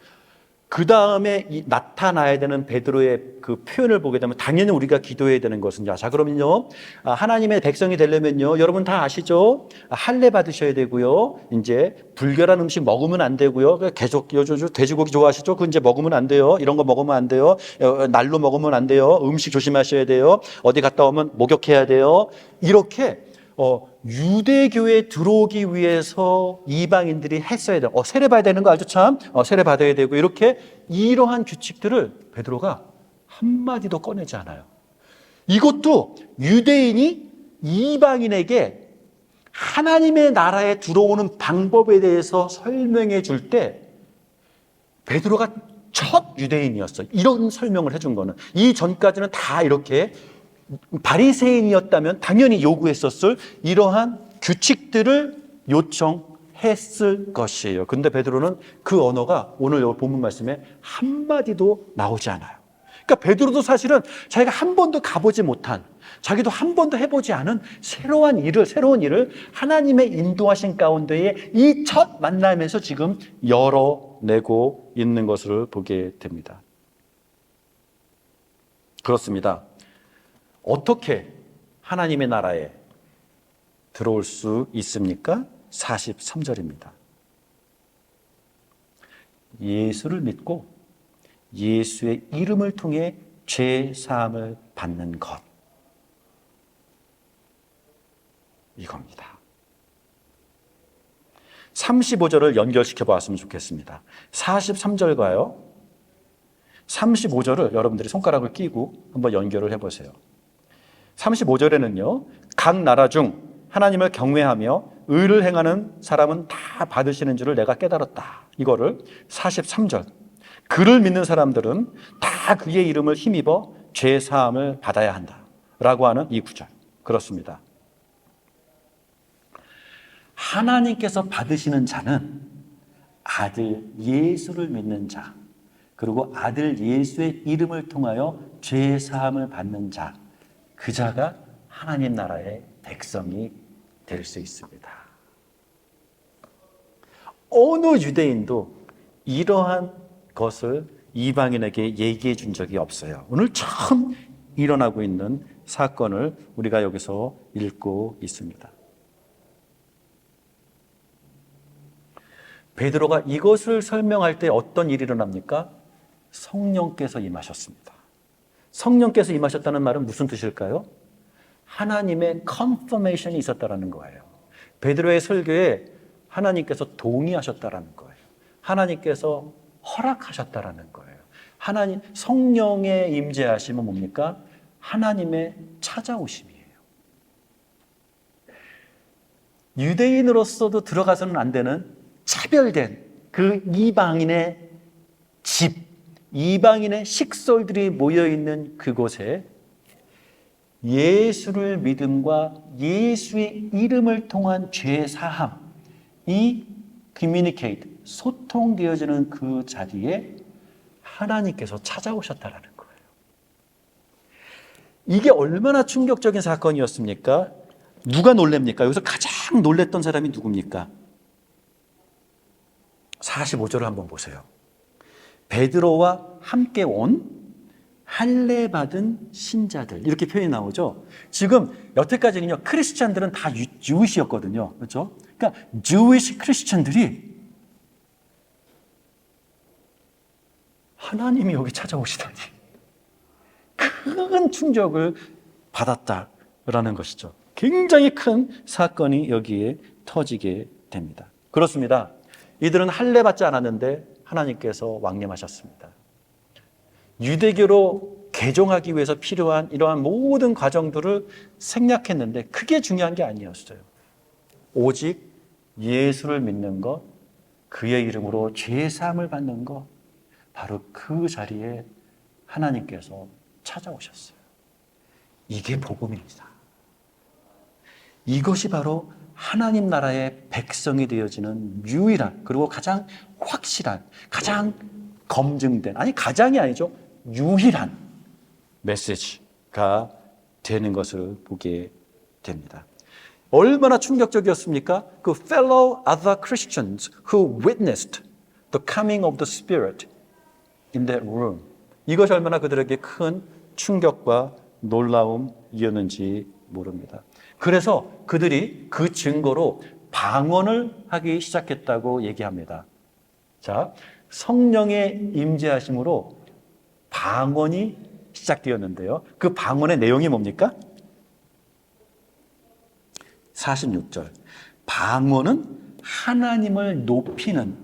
그 다음에 나타나야 되는 베드로의 그 표현을 보게 되면 당연히 우리가 기도해야 되는 것은, 자, 그러면요, 하나님의 백성이 되려면요, 여러분 다 아시죠? 할례 받으셔야 되고요, 이제 불결한 음식 먹으면 안 되고요, 계속 돼지고기 좋아하시죠? 그 이제 먹으면 안 돼요. 이런 거 먹으면 안 돼요. 날로 먹으면 안 돼요. 음식 조심하셔야 돼요. 어디 갔다 오면 목욕해야 돼요. 이렇게 유대교에 들어오기 위해서 이방인들이 했어야 돼요. 세례 받아야 되는 거 알죠? 참. 세례 받아야 되고, 이렇게 이러한 규칙들을 베드로가 한마디도 꺼내지 않아요. 이것도 유대인이 이방인에게 하나님의 나라에 들어오는 방법에 대해서 설명해 줄 때 베드로가 첫 유대인이었어요. 이런 설명을 해준 거는. 이 전까지는 다 이렇게 바리새인이었다면 당연히 요구했었을 이러한 규칙들을 요청했을 것이에요. 근데 베드로는 그 언어가 오늘 여기 본문 말씀에 한마디도 나오지 않아요. 그러니까 베드로도 사실은 자기가 한 번도 가보지 못한, 자기도 한 번도 해보지 않은 새로운 일을 하나님의 인도하신 가운데에 이 첫 만남에서 지금 열어내고 있는 것을 보게 됩니다. 그렇습니다. 어떻게 하나님의 나라에 들어올 수 있습니까? 43절입니다. 예수를 믿고 예수의 이름을 통해 죄 사함을 받는 것, 이겁니다. 35절을 연결시켜 보았으면 좋겠습니다. 43절과요 35절을 여러분들이 손가락을 끼고 한번 연결을 해보세요. 35절에는요, 각 나라 중 하나님을 경외하며 의를 행하는 사람은 다 받으시는 줄을 내가 깨달았다. 이거를 43절, 그를 믿는 사람들은 다 그의 이름을 힘입어 죄 사함을 받아야 한다 라고 하는 이 구절. 그렇습니다. 하나님께서 받으시는 자는 아들 예수를 믿는 자, 그리고 아들 예수의 이름을 통하여 죄 사함을 받는 자, 그 자가 하나님 나라의 백성이 될 수 있습니다. 어느 유대인도 이러한 것을 이방인에게 얘기해 준 적이 없어요. 오늘 처음 일어나고 있는 사건을 우리가 여기서 읽고 있습니다. 베드로가 이것을 설명할 때 어떤 일이 일어납니까? 성령께서 임하셨습니다. 성령께서 임하셨다는 말은 무슨 뜻일까요? 하나님의 컨퍼메이션이 있었다라는 거예요. 베드로의 설교에 하나님께서 동의하셨다라는 거예요. 하나님께서 허락하셨다라는 거예요. 하나님 성령의 임재하심은 뭡니까? 하나님의 찾아오심이에요. 유대인으로서도 들어가서는 안 되는 차별된 그 이방인의 집, 이방인의 식솔들이 모여있는 그곳에 예수를 믿음과 예수의 이름을 통한 죄 사함이 communicate, 소통되어지는 그 자리에 하나님께서 찾아오셨다라는 거예요. 이게 얼마나 충격적인 사건이었습니까? 누가 놀랍니까? 여기서 가장 놀랬던 사람이 누굽니까? 45절을 한번 보세요. 베드로와 함께 온 할례 받은 신자들, 이렇게 표현이 나오죠. 지금 여태까지는요, 크리스찬들은 다 주이시였거든요. 그렇죠? 그러니까 주이시 크리스찬들이 하나님이 여기 찾아오시다니 큰 충격을 받았다라는 것이죠. 굉장히 큰 사건이 여기에 터지게 됩니다. 그렇습니다. 이들은 할례 받지 않았는데 하나님께서 왕림하셨습니다. 유대교로 개종하기 위해서 필요한 이러한 모든 과정들을 생략했는데 크게 중요한 게 아니었어요. 오직 예수를 믿는 것, 그의 이름으로 죄사함을 받는 것, 바로 그 자리에 하나님께서 찾아오셨어요. 이게 복음입니다. 이것이 바로 하나님 나라의 백성이 되어지는 유일한, 그리고 가장 확실한, 가장 검증된, 아니 가장이 아니죠, 유일한 메시지가 되는 것을 보게 됩니다. 얼마나 충격적이었습니까? 그 fellow other Christians who witnessed the coming of the Spirit in that room. 이것이 얼마나 그들에게 큰 충격과 놀라움이었는지 모릅니다. 그래서 그들이 그 증거로 방언을 하기 시작했다고 얘기합니다. 자, 성령의 임재하심으로 방언이 시작되었는데요. 그 방언의 내용이 뭡니까? 46절. 방언은 하나님을 높이는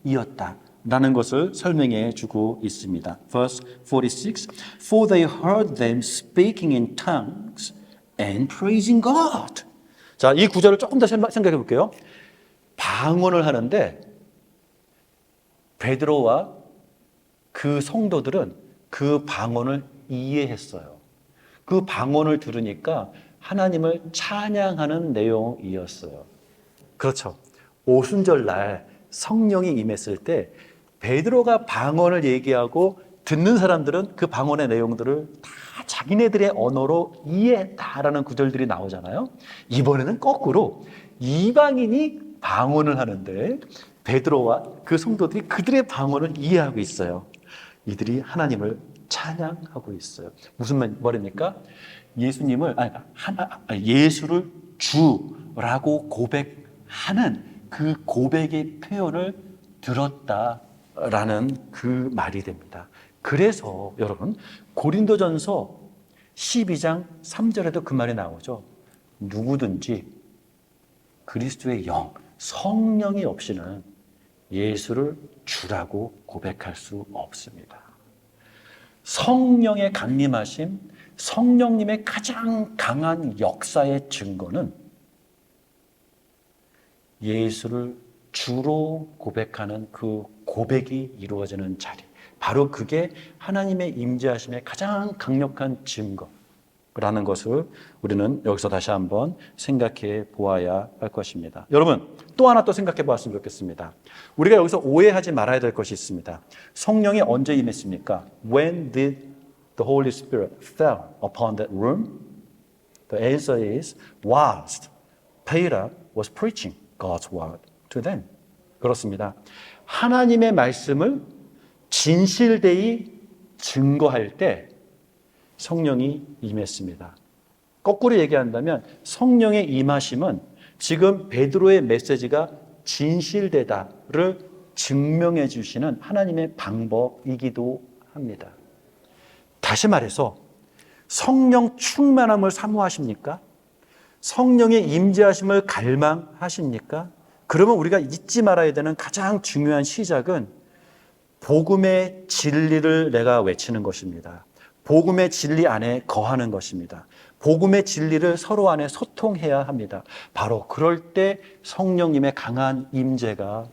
표현이었다라는 것을 설명해 주고 있습니다. Verse 46. For they heard them speaking in tongues and praising God. 자, 이 구절을 조금 더 생각해 볼게요. 방언을 하는데 베드로와 그 성도들은 그 방언을 이해했어요. 그 방언을 들으니까 하나님을 찬양하는 내용이었어요. 그렇죠. 오순절 날 성령이 임했을 때 베드로가 방언을 얘기하고 듣는 사람들은 그 방언의 내용들을 다 자기네들의 언어로 이해했다라는 구절들이 나오잖아요. 이번에는 거꾸로 이방인이 방언을 하는데 베드로와 그 성도들이 그들의 방언을 이해하고 있어요. 이들이 하나님을 찬양하고 있어요. 무슨 말입니까? 예수를 주라고 고백하는 그 고백의 표현을 들었다라는 그 말이 됩니다. 그래서 여러분 고린도전서 12장 3절에도 그 말이 나오죠. 누구든지 그리스도의 영, 성령이 없이는 예수를 주라고 고백할 수 없습니다. 성령의 강림하심, 성령님의 가장 강한 역사의 증거는 예수를 주로 고백하는 그 고백이 이루어지는 자리, 바로 그게 하나님의 임재하심의 가장 강력한 증거라는 것을 우리는 여기서 다시 한번 생각해 보아야 할 것입니다. 여러분, 또 하나 또 생각해 보았으면 좋겠습니다. 우리가 여기서 오해하지 말아야 될 것이 있습니다. 성령이 언제 임했습니까? When did the Holy Spirit fell upon that room? The answer is whilst Peter was preaching God's word to them. 그렇습니다. 하나님의 말씀을 진실되이 증거할 때 성령이 임했습니다. 거꾸로 얘기한다면 성령의 임하심은 지금 베드로의 메시지가 진실되다를 증명해 주시는 하나님의 방법이기도 합니다. 다시 말해서 성령 충만함을 사모하십니까? 성령의 임재하심을 갈망하십니까? 그러면 우리가 잊지 말아야 되는 가장 중요한 시작은 복음의 진리를 내가 외치는 것입니다. 복음의 진리 안에 거하는 것입니다. 복음의 진리를 서로 안에 소통해야 합니다. 바로 그럴 때 성령님의 강한 임재가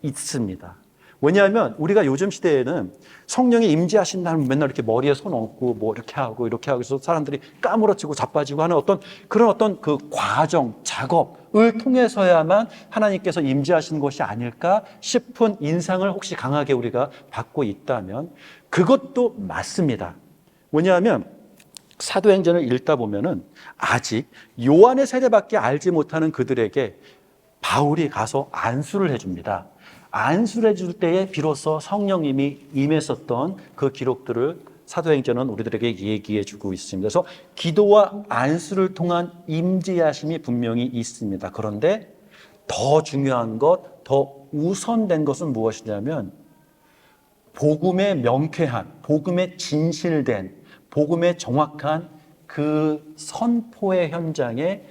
있습니다. 왜냐하면 우리가 요즘 시대에는 성령이 임재하신다면 맨날 이렇게 머리에 손 얹고 뭐 이렇게 하고 해서 사람들이 까무러치고 자빠지고 하는 그런 그 과정, 작업을 통해서야만 하나님께서 임재하시는 것이 아닐까 싶은 인상을 혹시 강하게 우리가 받고 있다면 그것도 맞습니다. 왜냐하면 사도행전을 읽다 보면은 아직 요한의 세례밖에 알지 못하는 그들에게 바울이 가서 안수를 해줍니다. 안수를 해줄 때에 비로소 성령님이 임했었던 그 기록들을 사도행전은 우리들에게 얘기해 주고 있습니다. 그래서 기도와 안수를 통한 임재하심이 분명히 있습니다. 그런데 더 중요한 것, 더 우선된 것은 무엇이냐면 복음의 명쾌한, 복음의 진실된, 복음의 정확한 그 선포의 현장에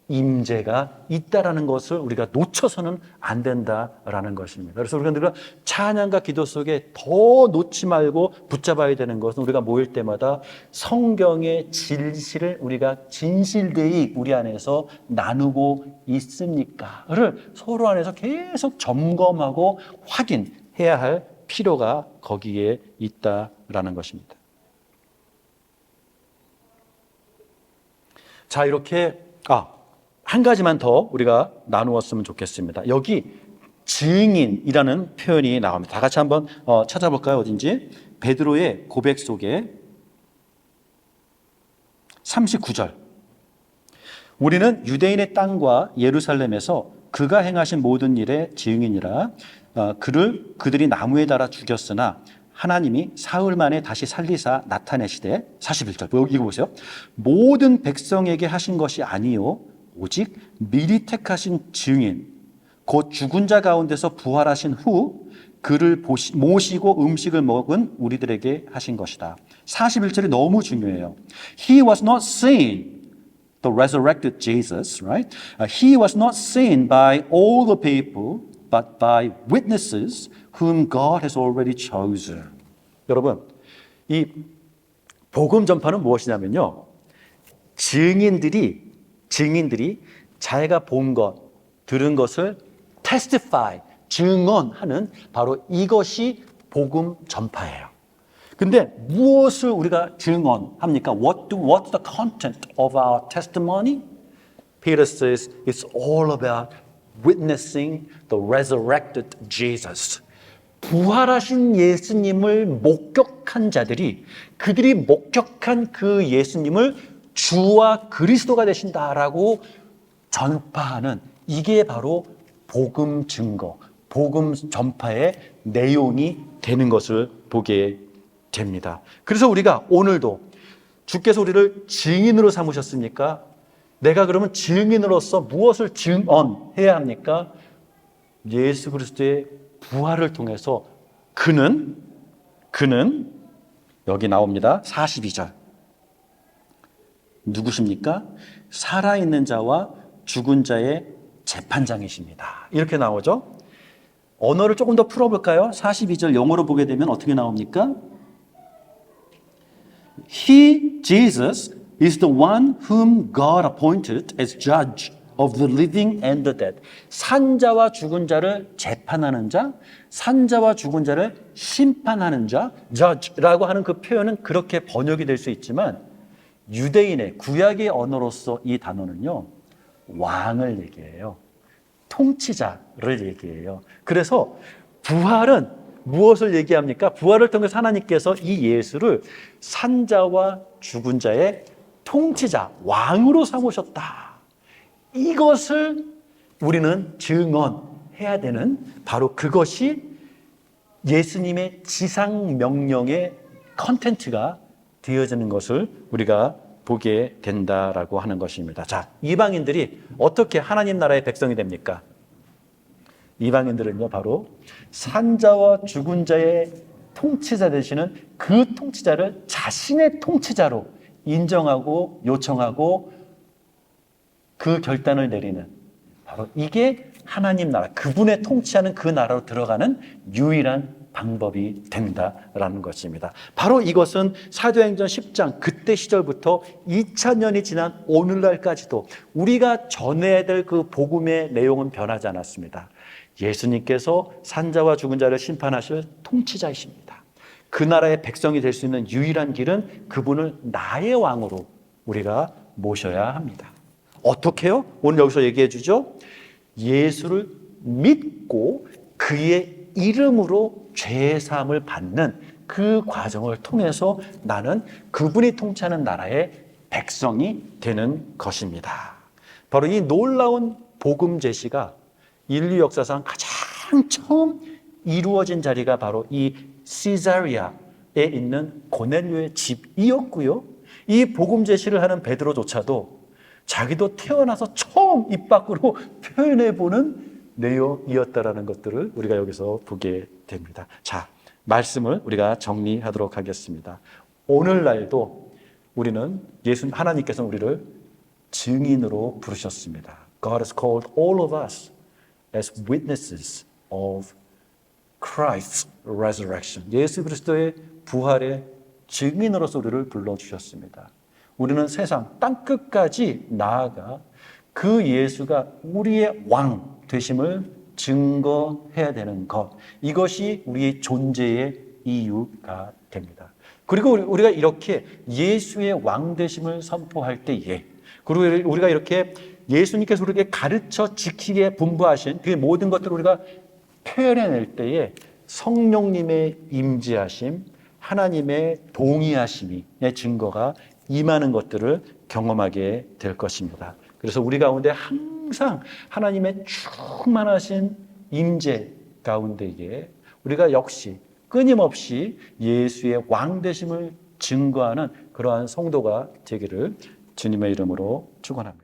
임재가 있다라는 것을 우리가 놓쳐서는 안 된다라는 것입니다. 그래서 우리가 찬양과 기도 속에 더 놓지 말고 붙잡아야 되는 것은 우리가 모일 때마다 성경의 진실을 우리가 진실되이 우리 안에서 나누고 있습니까를 서로 안에서 계속 점검하고 확인해야 할 필요가 거기에 있다라는 것입니다. 자, 이렇게 한 가지만 더 우리가 나누었으면 좋겠습니다. 여기 증인이라는 표현이 나옵니다. 다 같이 한번 찾아볼까요? 어딘지. 베드로의 고백 속에 39절. 우리는 유대인의 땅과 예루살렘에서 그가 행하신 모든 일의 증인이라. 그들이 나무에 달아 죽였으나 하나님이 사흘 만에 다시 살리사 나타내시되 41절 이거 보세요. 모든 백성에게 하신 것이 아니요 오직 미리 택하신 증인 곧 죽은 자 가운데서 부활하신 후 그를 모시고 음식을 먹은 우리들에게 하신 것이다. 41절이 너무 중요해요. He was not seen, the resurrected Jesus, right? He was not seen by all the people, but by witnesses whom God has already chosen. 여러분, 이 복음 전파는 무엇이냐면요. 증인들이 자기가 본 것, 들은 것을 testify, 증언하는 바로 이것이 복음 전파예요. 근데 무엇을 우리가 증언합니까? What's the content of our testimony? Peter says it's all about witnessing the resurrected Jesus. 부활하신 예수님을 목격한 자들이 그들이 목격한 그 예수님을 주와 그리스도가 되신다라고 전파하는 이게 바로 복음 증거, 복음 전파의 내용이 되는 것을 보게 됩니다. 그래서 우리가 오늘도 주께서 우리를 증인으로 삼으셨습니까? 내가 그러면 증인으로서 무엇을 증언해야 합니까? 예수 그리스도의 부활을 통해서 그는 여기 나옵니다. 42절. 누구십니까? 살아있는 자와 죽은 자의 재판장이십니다. 이렇게 나오죠. 언어를 조금 더 풀어볼까요? 42절 영어로 보게 되면 어떻게 나옵니까? He, Jesus, is the one whom God appointed as judge of the living and the dead. 산자와 죽은 자를 재판하는 자, 산자와 죽은 자를 심판하는 자, judge라고 하는 그 표현은 그렇게 번역이 될 수 있지만 유대인의 구약의 언어로서 이 단어는요, 왕을 얘기해요. 통치자를 얘기해요. 그래서 부활은 무엇을 얘기합니까? 부활을 통해서 하나님께서 이 예수를 산자와 죽은 자의 통치자, 왕으로 삼으셨다. 이것을 우리는 증언해야 되는 바로 그것이 예수님의 지상 명령의 컨텐츠가 되어지는 것을 우리가 보게 된다라고 하는 것입니다. 자, 이방인들이 어떻게 하나님 나라의 백성이 됩니까? 이방인들은요, 바로 산자와 죽은 자의 통치자 되시는 그 통치자를 자신의 통치자로 인정하고 요청하고 그 결단을 내리는, 바로 이게 하나님 나라, 그분의 통치하는 그 나라로 들어가는 유일한 방법이 된다라는 것입니다. 바로 이것은 사도행전 10장 그때 시절부터 2000년이 지난 오늘날까지도 우리가 전해야 될 그 복음의 내용은 변하지 않았습니다. 예수님께서 산자와 죽은 자를 심판하실 통치자이십니다. 그 나라의 백성이 될 수 있는 유일한 길은 그분을 나의 왕으로 우리가 모셔야 합니다. 어떻게요? 오늘 여기서 얘기해 주죠. 예수를 믿고 그의 이름으로 죄사함을 받는 그 과정을 통해서 나는 그분이 통치하는 나라의 백성이 되는 것입니다. 바로 이 놀라운 복음 제시가 인류 역사상 가장 처음 이루어진 자리가 바로 이 시자리아에 있는 고넬료의 집이었고요. 이 복음 제시를 하는 베드로조차도 자기도 태어나서 처음 입 밖으로 표현해보는 내용이었다라는 것들을 우리가 여기서 보게 됩니다. 자, 말씀을 우리가 정리하도록 하겠습니다. 오늘날도 우리는 하나님께서는 우리를 증인으로 부르셨습니다. God has called all of us as witnesses of Christ's resurrection. 예수 그리스도의 부활의 증인으로서 우리를 불러주셨습니다. 우리는 세상 땅끝까지 나아가 그 예수가 우리의 왕 되심을 증거해야 되는 것, 이것이 우리의 존재의 이유가 됩니다. 그리고 우리가 이렇게 예수의 왕 되심을 선포할 때에, 그리고 우리가 이렇게 예수님께서 우리에게 가르쳐 지키게 분부하신 그 모든 것들을 우리가 표현해낼 때에 성령님의 임재하심, 하나님의 동의하심의 증거가 임하는 것들을 경험하게 될 것입니다. 그래서 우리 가운데 항상 하나님의 충만하신 임재 가운데에 우리가 역시 끊임없이 예수의 왕 되심을 증거하는 그러한 성도가 되기를 주님의 이름으로 축원합니다.